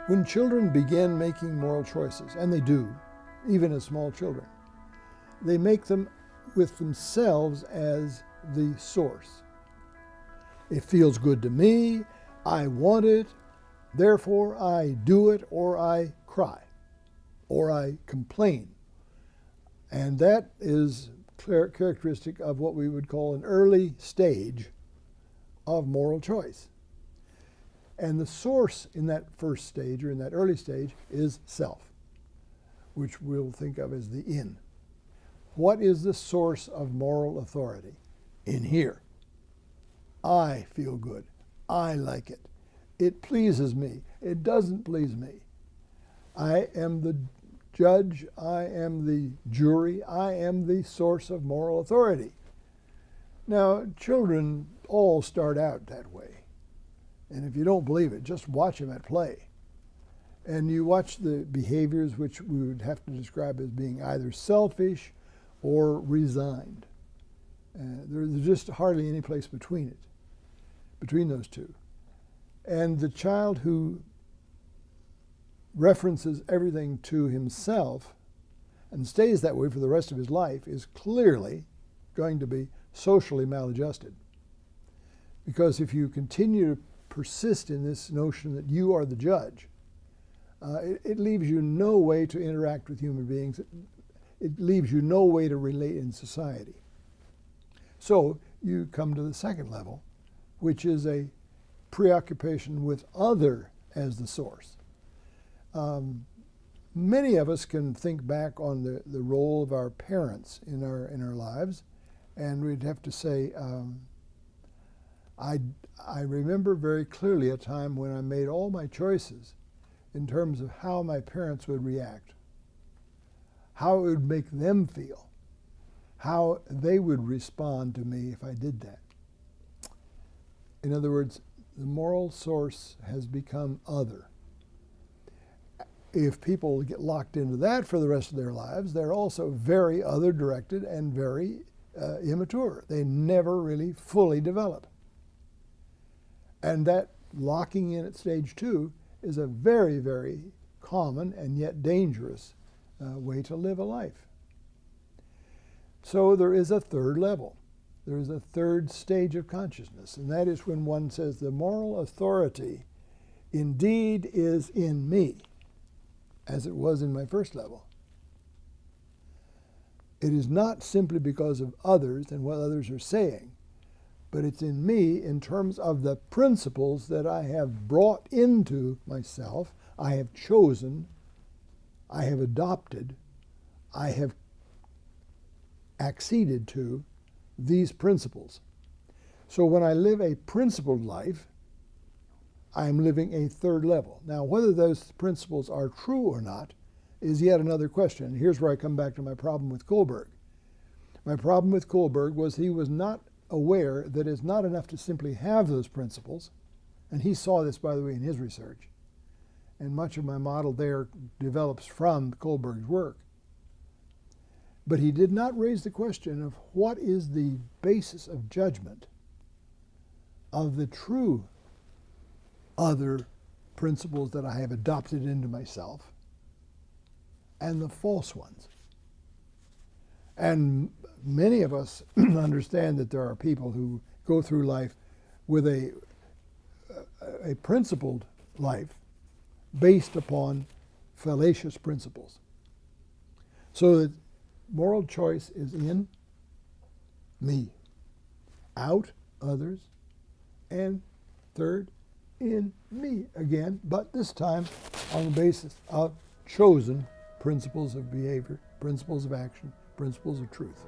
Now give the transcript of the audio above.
When children begin making moral choices, and they do, even as small children, they make them with themselves as the source. It feels good to me, I want it, therefore I do it, or I cry, or I complain. And that is characteristic of what we would call an early stage of moral choice. And the source in that first stage, or in that early stage, is self, which we'll think of as the in. What is the source of moral authority? In here. I feel good. I like it. It pleases me. It doesn't please me. I am the judge. I am the jury. I am the source of moral authority. Now, children all start out that way. And if you don't believe it, just watch them at play. And you watch the behaviors which we would have to describe as being either selfish or resigned. There's just hardly any place between those two. And the child who references everything to himself and stays that way for the rest of his life is clearly going to be socially maladjusted. Because if you continue to persist in this notion that you are the judge, it leaves you no way to interact with human beings. It leaves you no way to relate in society. So you come to the second level, which is a preoccupation with other as the source. Many of us can think back on the role of our parents in our lives, and we'd have to say, I remember very clearly a time when I made all my choices in terms of how my parents would react, how it would make them feel, how they would respond to me if I did that. In other words, the moral source has become other. If people get locked into that for the rest of their lives, they're also very other-directed and very immature. They never really fully develop. And that locking in at stage 2 is a very, very common and yet dangerous way to live a life. So there is a third level. There is a third stage of consciousness, and that is when one says the moral authority indeed is in me, as it was in my first level. It is not simply because of others and what others are saying, but it's in me in terms of the principles that I have brought into myself, I have chosen, I have adopted, I have acceded to these principles. So when I live a principled life, I'm living a third level. Now, whether those principles are true or not is yet another question. And here's where I come back to my problem with Kohlberg. My problem with Kohlberg was he was not aware that it's not enough to simply have those principles, and he saw this, by the way, in his research, and much of my model there develops from Kohlberg's work. But he did not raise the question of what is the basis of judgment of the true other principles that I have adopted into myself and the false ones. And many of us understand that there are people who go through life with a principled life based upon fallacious principles. So that moral choice is in me, out, others, and third, in me again, but this time on the basis of chosen principles of behavior, principles of action, principles of truth.